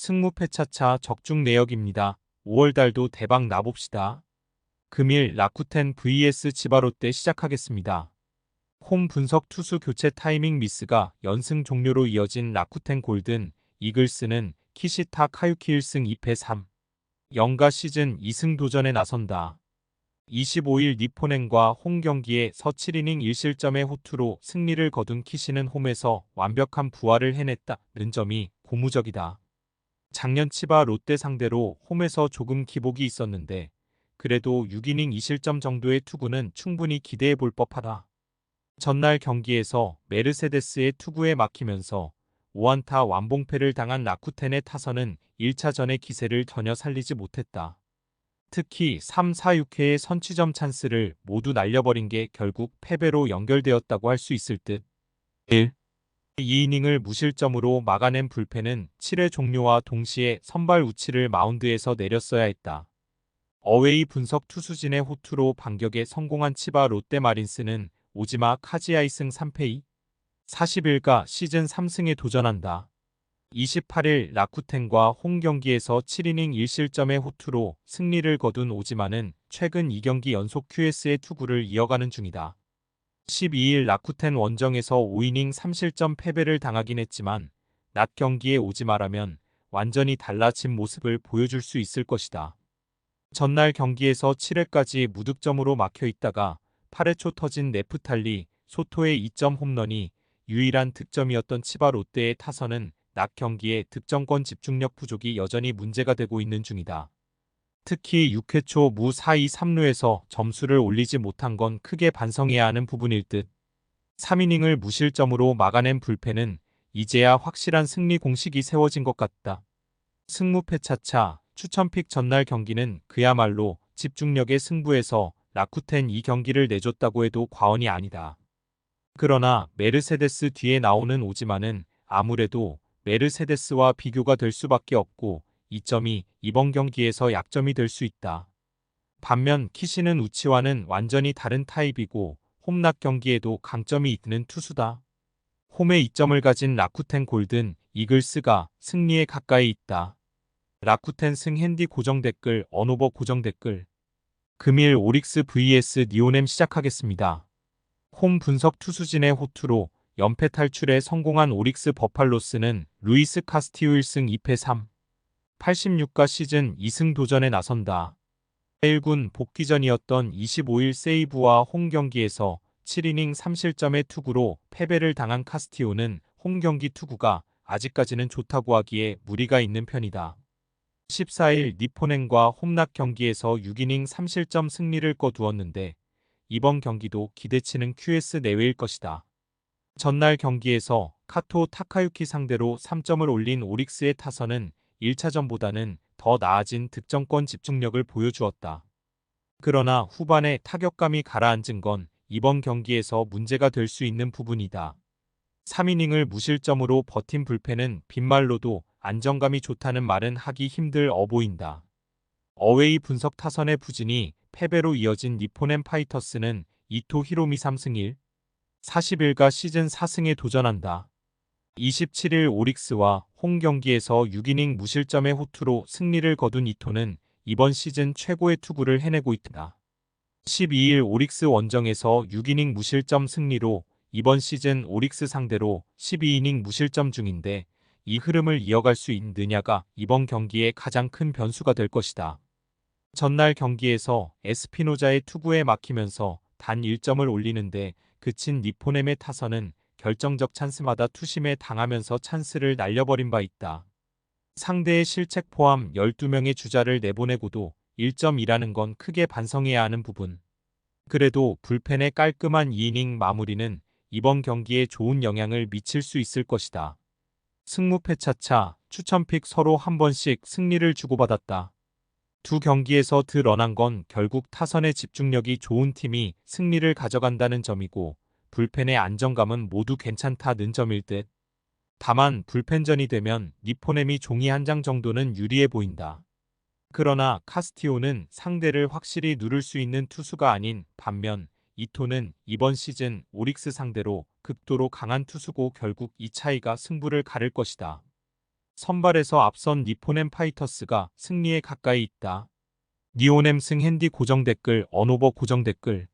승무패차차 적중 내역입니다. 5월달도 대박 나봅시다. 금일 라쿠텐 vs 치바롯데 시작하겠습니다. 홈 분석 투수 교체 타이밍 미스가 연승 종료로 이어진 라쿠텐 골든 이글스는 키시타 카유키 1승 2패 3. 0가 시즌 2승 도전에 나선다. 25일 니포넨과 홈 경기에서 7이닝 1실점의 호투로 승리를 거둔 키시는 홈에서 완벽한 부활을 해냈다는 점이 고무적이다. 작년 치바 롯데 상대로 홈에서 조금 기복이 있었는데 그래도 6이닝 2실점 정도의 투구는 충분히 기대해 볼 법하다. 전날 경기에서 메르세데스의 투구에 막히면서 5안타 완봉패를 당한 라쿠텐의 타선은 1차전의 기세를 전혀 살리지 못했다. 특히 3, 4, 6회의 선취점 찬스를 모두 날려버린 게 결국 패배로 연결되었다고 할 수 있을 듯. 1. 2이닝을 무실점으로 막아낸 불펜은 7회 종료와 동시에 선발 우치를 마운드에서 내렸어야 했다. 어웨이 분석 투수진의 호투로 반격에 성공한 치바 롯데마린스는 오지마 카지아이승 3패 2. 41가 시즌 3승에 도전한다. 28일 라쿠텐과 홈 경기에서 7이닝 1실점의 호투로 승리를 거둔 오지마는 최근 2경기 연속 QS의 투구를 이어가는 중이다. 12일 라쿠텐 원정에서 5이닝 3실점 패배를 당하긴 했지만 낮 경기에 오지마라면 완전히 달라진 모습을 보여줄 수 있을 것이다. 전날 경기에서 7회까지 무득점으로 막혀 있다가 8회 초 터진 네프탈리 소토의 2점 홈런이 유일한 득점이었던 치바 롯데의 타선은 낮 경기에 득점권 집중력 부족이 여전히 문제가 되고 있는 중이다. 특히 6회 초 무 4이 3루에서 점수를 올리지 못한 건 크게 반성해야 하는 부분일 듯. 3이닝을 무실점으로 막아낸 불펜은 이제야 확실한 승리 공식이 세워진 것 같다. 승무패차차 추천픽 전날 경기는 그야말로 집중력의 승부에서 라쿠텐 이 경기를 내줬다고 해도 과언이 아니다. 그러나 메르세데스 뒤에 나오는 오지마는 아무래도 메르세데스와 비교가 될 수밖에 없고 이 점이 이번 경기에서 약점이 될 수 있다. 반면 키시는 우치와는 완전히 다른 타입이고 홈낮 경기에도 강점이 있는 투수다. 홈에 이점을 가진 라쿠텐 골든 이글스가 승리에 가까이 있다. 라쿠텐 승 핸디 고정 댓글 언오버 고정 댓글 금일 오릭스 vs 니오넴 시작하겠습니다. 홈 분석 투수진의 호투로 연패 탈출에 성공한 오릭스 버팔로스는 루이스 카스티우 1승 2패 3. 86가 시즌 2승 도전에 나선다. 1군 복귀전이었던 25일 세이브와 홈 경기에서 7이닝 3실점의 투구로 패배를 당한 카스티오는 홈 경기 투구가 아직까지는 좋다고 하기에 무리가 있는 편이다. 14일 니포넨과 홈낮 경기에서 6이닝 3실점 승리를 거두었는데 이번 경기도 기대치는 QS 내외일 것이다. 전날 경기에서 카토 타카유키 상대로 3점을 올린 오릭스의 타선은 1차전보다는 더 나아진 득점권 집중력을 보여주었다. 그러나 후반에 타격감이 가라앉은 건 이번 경기에서 문제가 될 수 있는 부분이다. 3이닝을 무실점으로 버틴 불펜은 빈말로도 안정감이 좋다는 말은 하기 힘들 보인다. 어웨이 분석 타선의 부진이 패배로 이어진 니포넨 파이터스는 이토 히로미 3승 1. 41가 시즌 4승에 도전한다. 27일 오릭스와 홈 경기에서 6이닝 무실점의 호투로 승리를 거둔 이토는 이번 시즌 최고의 투구를 해내고 있다. 12일 오릭스 원정에서 6이닝 무실점 승리로 이번 시즌 오릭스 상대로 12이닝 무실점 중인데 이 흐름을 이어갈 수 있느냐가 이번 경기의 가장 큰 변수가 될 것이다. 전날 경기에서 에스피노자의 투구에 막히면서 단 1점을 올리는데 그친 니포넴의 타선은 결정적 찬스마다 투심에 당하면서 찬스를 날려버린 바 있다. 상대의 실책 포함 12명의 주자를 내보내고도 1점이라는 건 크게 반성해야 하는 부분. 그래도 불펜의 깔끔한 2이닝 마무리는 이번 경기에 좋은 영향을 미칠 수 있을 것이다. 승무패차차 추천픽 서로 한 번씩 승리를 주고받았다. 두 경기에서 드러난 건 결국 타선의 집중력이 좋은 팀이 승리를 가져간다는 점이고 불펜의 안정감은 모두 괜찮다는 점일 듯. 다만 불펜전이 되면 니포넴이 종이 한 장 정도는 유리해 보인다. 그러나 카스티오는 상대를 확실히 누를 수 있는 투수가 아닌 반면 이토는 이번 시즌 오릭스 상대로 극도로 강한 투수고 결국 이 차이가 승부를 가를 것이다. 선발에서 앞선 니포넴 파이터스가 승리에 가까이 있다. 니오넴 승 핸디 고정 댓글 언오버 고정 댓글.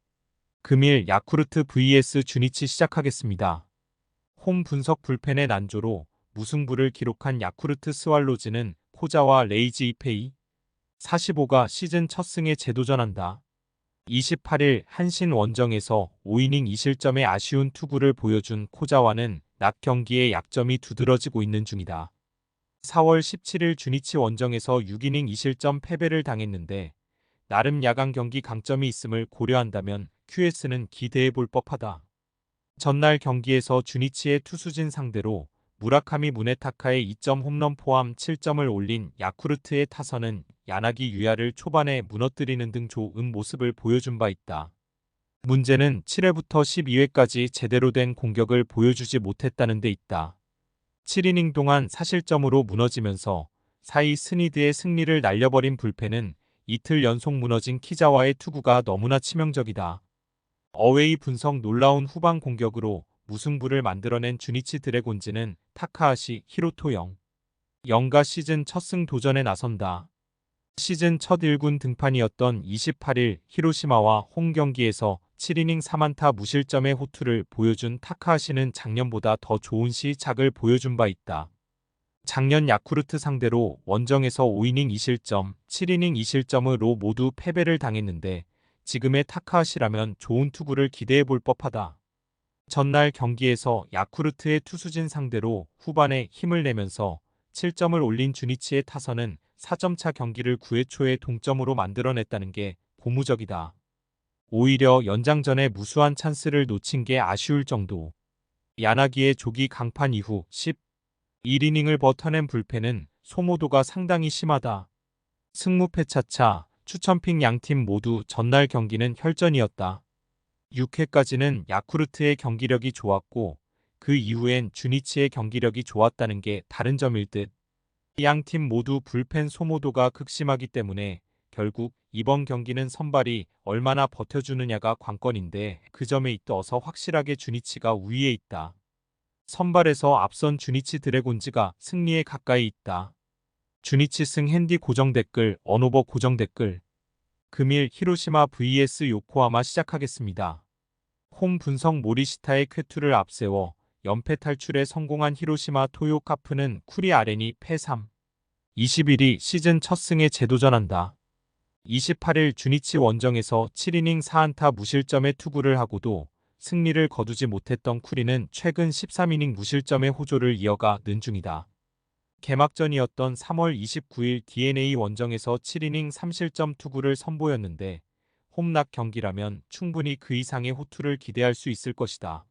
금일 야쿠르트 vs 주니치 시작하겠습니다. 홈 분석 불펜의 난조로 무승부를 기록한 야쿠르트 스왈로즈는 코자와 레이지 이페이 45가 시즌 첫 승에 재도전한다. 28일 한신 원정에서 5이닝 2실점의 아쉬운 투구를 보여준 코자와는 낮 경기에 약점이 두드러지고 있는 중이다. 4월 17일 주니치 원정에서 6이닝 2실점 패배를 당했는데 나름 야간 경기 강점이 있음을 고려한다면 QS는 기대해볼 법하다. 전날 경기에서 주니치의 투수진 상대로 무라카미 무네타카의 2점 홈런 포함 7점을 올린 야쿠르트의 타선은 야나기 유야를 초반에 무너뜨리는 등 좋은 모습을 보여준 바 있다. 문제는 7회부터 12회까지 제대로 된 공격을 보여주지 못했다는 데 있다. 7이닝 동안 사실점으로 무너지면서 4위 스니드의 승리를 날려버린 불펜은 이틀 연속 무너진 키자와의 투구가 너무나 치명적이다. 어웨이 분석 놀라운 후반 공격으로 무승부를 만들어낸 주니치 드래곤즈는 타카하시 히로토 영가 시즌 첫 승 도전에 나선다. 시즌 첫 1군 등판이었던 28일 히로시마와 홈 경기에서 7이닝 3안타 무실점의 호투를 보여준 타카하시는 작년보다 더 좋은 시작을 보여준 바 있다. 작년 야쿠르트 상대로 원정에서 5이닝 2실점, 7이닝 2실점으로 모두 패배를 당했는데 지금의 타카하시라면 좋은 투구를 기대해볼 법하다. 전날 경기에서 야쿠르트의 투수진 상대로 후반에 힘을 내면서 7점을 올린 주니치의 타선은 4점차 경기를 9회 초에 동점으로 만들어냈다는 게 고무적이다. 오히려 연장전에 무수한 찬스를 놓친 게 아쉬울 정도. 야나기의 조기 강판 이후 11이닝을 버텨낸 불펜은 소모도가 상당히 심하다. 승무패 차차, 추천픽 양팀 모두 전날 경기는 혈전이었다. 6회까지는 야쿠르트의 경기력이 좋았고 그 이후엔 주니치의 경기력이 좋았다는 게 다른 점일 듯. 양팀 모두 불펜 소모도가 극심하기 때문에 결국 이번 경기는 선발이 얼마나 버텨주느냐가 관건인데 그 점에 있어서 확실하게 주니치가 우위에 있다. 선발에서 앞선 주니치 드래곤즈가 승리에 가까이 있다. 주니치 승 핸디 고정 댓글 언오버 고정 댓글. 금일 히로시마 vs 요코하마 시작하겠습니다. 홈 분석 모리시타의 쾌투를 앞세워 연패 탈출에 성공한 히로시마 토요카프는 쿠리 아레니 패 3. 21일 시즌 첫 승에 재도전한다. 28일 주니치 원정에서 7이닝 4안타 무실점의 투구를 하고도 승리를 거두지 못했던 쿠리는 최근 13이닝 무실점의 호조를 이어가는 중이다. 개막전이었던 3월 29일 DNA 원정에서 7이닝 3실점 투구를 선보였는데 홈락 경기라면 충분히 그 이상의 호투를 기대할 수 있을 것이다.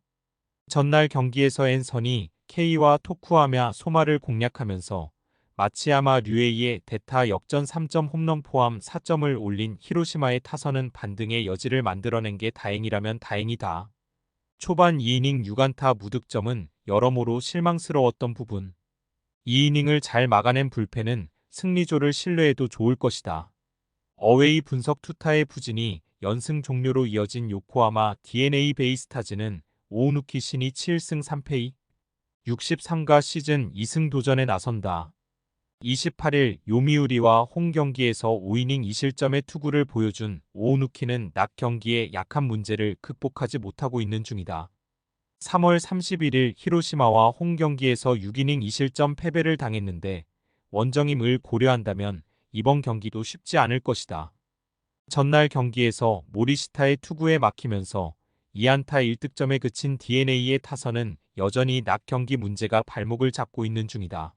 전날 경기에서 앤서니 K와 토쿠하며 소마를 공략하면서 마치야마 류에이의 대타 역전 3점 홈런 포함 4점을 올린 히로시마의 타선은 반등의 여지를 만들어낸 게 다행이라면 다행이다. 초반 2이닝 6안타 무득점은 여러모로 실망스러웠던 부분. 2이닝을 잘 막아낸 불펜은 승리조를 신뢰해도 좋을 것이다. 어웨이 분석 투타의 부진이 연승 종료로 이어진 요코하마 DNA 베이스타즈는 오우누키 신이 7승 3패 63가 시즌 2승 도전에 나선다. 28일 요미우리와 홈 경기에서 5이닝 2실점의 투구를 보여준 오우누키는 낮 경기에 약한 문제를 극복하지 못하고 있는 중이다. 3월 31일 히로시마와 홈 경기에서 6이닝 2실점 패배를 당했는데 원정임을 고려한다면 이번 경기도 쉽지 않을 것이다. 전날 경기에서 모리시타의 투구에 막히면서 2안타 1득점에 그친 DNA의 타선은 여전히 낮 경기 문제가 발목을 잡고 있는 중이다.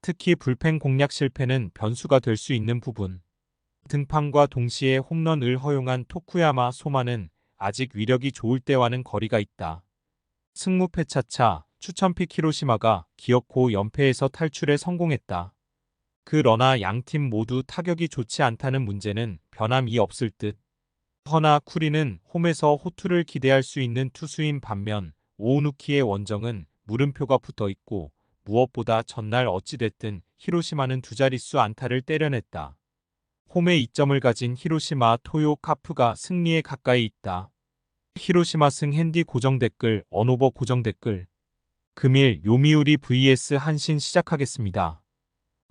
특히 불펜 공략 실패는 변수가 될 수 있는 부분. 등판과 동시에 홈런을 허용한 토쿠야마 소마는 아직 위력이 좋을 때와는 거리가 있다. 승무패 차차, 추천픽 히로시마가 기어코 연패에서 탈출에 성공했다. 그러나 양팀 모두 타격이 좋지 않다는 문제는 변함이 없을 듯. 허나 쿠리는 홈에서 호투를 기대할 수 있는 투수인 반면 오우누키의 원정은 물음표가 붙어 있고 무엇보다 전날 어찌됐든 히로시마는 두 자릿수 안타를 때려냈다. 홈에 2점을 가진 히로시마 토요 카프가 승리에 가까이 있다. 히로시마 승 핸디 고정 댓글 언오버 고정 댓글. 금일 요미우리 vs 한신 시작하겠습니다.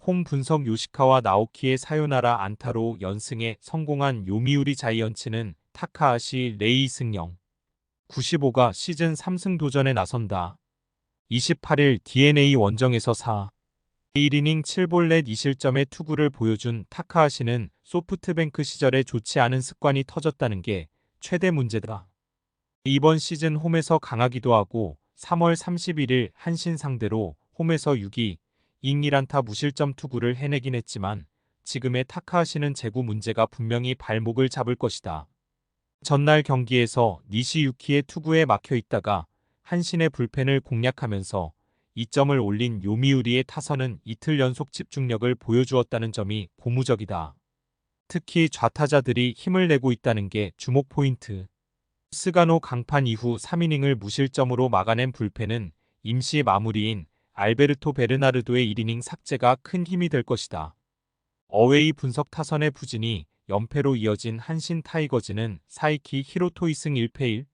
홈 분석 요시카와 나오키의 사요나라 안타로 연승에 성공한 요미우리 자이언츠는 타카하시 레이 승영 95가 시즌 3승 도전에 나선다. 28일 DNA 원정에서 4. 1이닝 7볼 넷 2실점의 투구를 보여준 타카하시는 소프트뱅크 시절에 좋지 않은 습관이 터졌다는 게 최대 문제다. 이번 시즌 홈에서 강하기도 하고 3월 31일 한신 상대로 홈에서 6위 2잉1안타 무실점 투구를 해내긴 했지만 지금의 타카하시는 제구 문제가 분명히 발목을 잡을 것이다. 전날 경기에서 니시 유키의 투구에 막혀 있다가 한신의 불펜을 공략하면서 2점을 올린 요미우리의 타선은 이틀 연속 집중력을 보여주었다는 점이 고무적이다. 특히 좌타자들이 힘을 내고 있다는 게 주목 포인트. 스가노 강판 이후 3이닝을 무실점으로 막아낸 불펜은 임시 마무리인 알베르토 베르나르도의 1이닝 삭제가 큰 힘이 될 것이다. 어웨이 분석 타선의 부진이 연패로 이어진 한신 타이거즈는 사이키 히로토 2승 1패 1,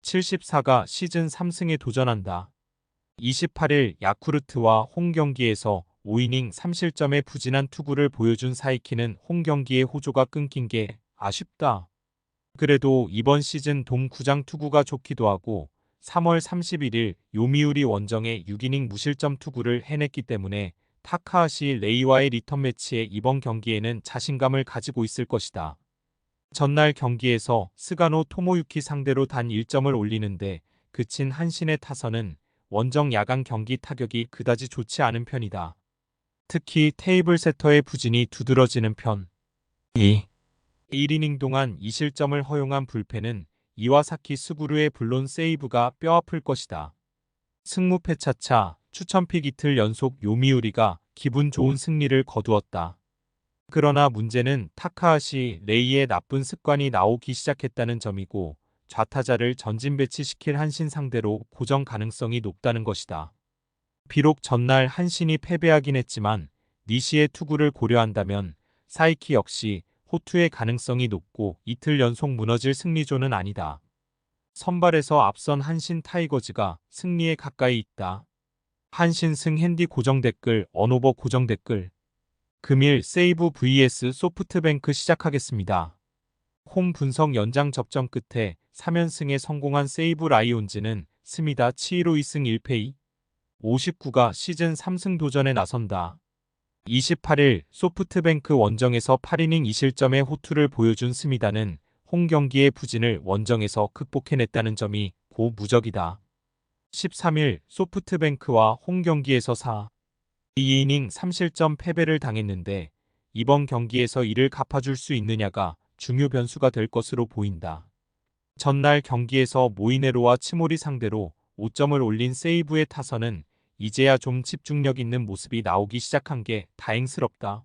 74가 시즌 3승에 도전한다. 28일 야쿠르트와 홈 경기에서 5이닝 3실점의 부진한 투구를 보여준 사이키는 홈 경기의 호조가 끊긴 게 아쉽다. 그래도 이번 시즌 돔 구장 투구가 좋기도 하고 3월 31일 요미우리 원정에 6이닝 무실점 투구를 해냈기 때문에 타카하시 레이와의 리턴 매치에 이번 경기에는 자신감을 가지고 있을 것이다. 전날 경기에서 스가노 토모유키 상대로 단 1점을 올리는데 그친 한신의 타선은 원정 야간 경기 타격이 그다지 좋지 않은 편이다. 특히 테이블 세터의 부진이 두드러지는 편. 1이닝 동안 2실점을 허용한 불펜은 이와사키 스구루의 블론 세이브가 뼈아플 것이다. 승무패 차차 추천픽 이틀 연속 요미우리가 기분 좋은 승리를 거두었다. 그러나 문제는 타카하시 레이의 나쁜 습관이 나오기 시작했다는 점이고 좌타자를 전진 배치시킬 한신 상대로 고정 가능성이 높다는 것이다. 비록 전날 한신이 패배하긴 했지만 니시의 투구를 고려한다면 사이키 역시 호투의 가능성이 높고 이틀 연속 무너질 승리조는 아니다. 선발에서 앞선 한신 타이거즈가 승리에 가까이 있다. 한신 승 핸디 고정 댓글 언오버 고정 댓글 금일 세이브 vs 소프트뱅크 시작하겠습니다. 홈 분석 연장 접전 끝에 3연승에 성공한 세이브 라이온즈는 스미다 치히로 2승 1패 2, 59가 시즌 3승 도전에 나선다. 28일 소프트뱅크 원정에서 8이닝 2실점의 호투를 보여준 스미다는 홈 경기의 부진을 원정에서 극복해냈다는 점이 고무적이다. 13일 소프트뱅크와 홈 경기에서 4, 2이닝 3실점 패배를 당했는데 이번 경기에서 이를 갚아줄 수 있느냐가 중요 변수가 될 것으로 보인다. 전날 경기에서 모이네로와 치모리 상대로 5점을 올린 세이브의 타선은 이제야 좀 집중력 있는 모습이 나오기 시작한 게 다행스럽다.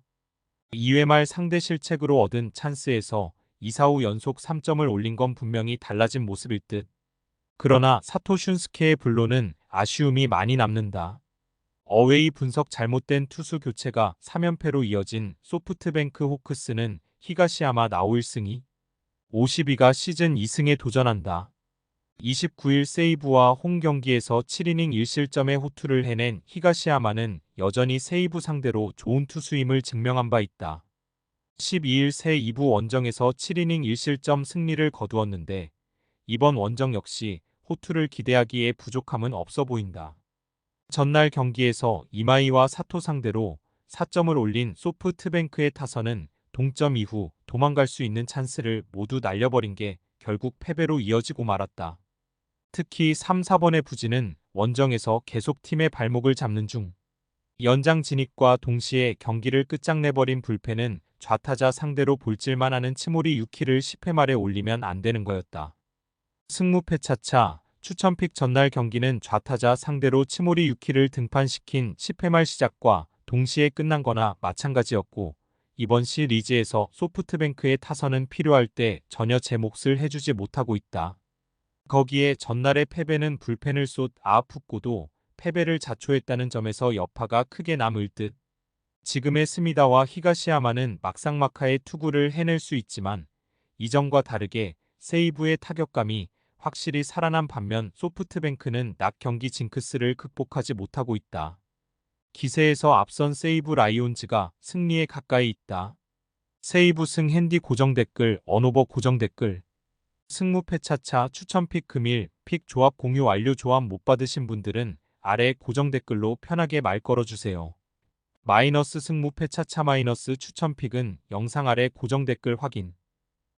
2회 말 상대 실책으로 얻은 찬스에서 2, 4후 연속 3점을 올린 건 분명히 달라진 모습일 듯. 그러나 사토 슌스케의 블로는 아쉬움이 많이 남는다. 어웨이 분석 잘못된 투수 교체가 3연패로 이어진 소프트뱅크 호크스는 히가시야마 나오 1승 2, 52가 시즌 2승에 도전한다. 29일 세이브와 홈 경기에서 7이닝 1실점의 호투를 해낸 히가시야마는 여전히 세이브 상대로 좋은 투수임을 증명한 바 있다. 12일 새 2부 원정에서 7이닝 1실점 승리를 거두었는데 이번 원정 역시 호투를 기대하기에 부족함은 없어 보인다. 전날 경기에서 이마이와 사토 상대로 4점을 올린 소프트뱅크의 타선은 동점 이후 도망갈 수 있는 찬스를 모두 날려버린 게 결국 패배로 이어지고 말았다. 특히 3, 4번의 부진은 원정에서 계속 팀의 발목을 잡는 중. 연장 진입과 동시에 경기를 끝장내버린 불펜은 좌타자 상대로 볼질만 하는 치모리 유키를 10회 말에 올리면 안 되는 거였다. 승무패 차차 추천픽 전날 경기는 좌타자 상대로 치모리 유키를 등판시킨 10회 말 시작과 동시에 끝난 거나 마찬가지였고 이번 시리즈에서 소프트뱅크의 타선은 필요할 때 전혀 제 몫을 해주지 못하고 있다. 거기에 전날의 패배는 불펜을 쏟 아프고도 패배를 자초했다는 점에서 여파가 크게 남을 듯. 지금의 스미다와 히가시야마는 막상막하의 투구를 해낼 수 있지만 이전과 다르게 세이브의 타격감이 확실히 살아난 반면 소프트뱅크는 낮 경기 징크스를 극복하지 못하고 있다. 기세에서 앞선 세이브 라이온즈가 승리에 가까이 있다. 세이브 승 핸디 고정 댓글, 언오버 고정 댓글. 승무패 차차 추천픽 금일 픽 조합 공유 완료. 조합 못 받으신 분들은 아래 고정 댓글로 편하게 말 걸어주세요. 마이너스 승무패 차차 마이너스 추천픽은 영상 아래 고정 댓글 확인.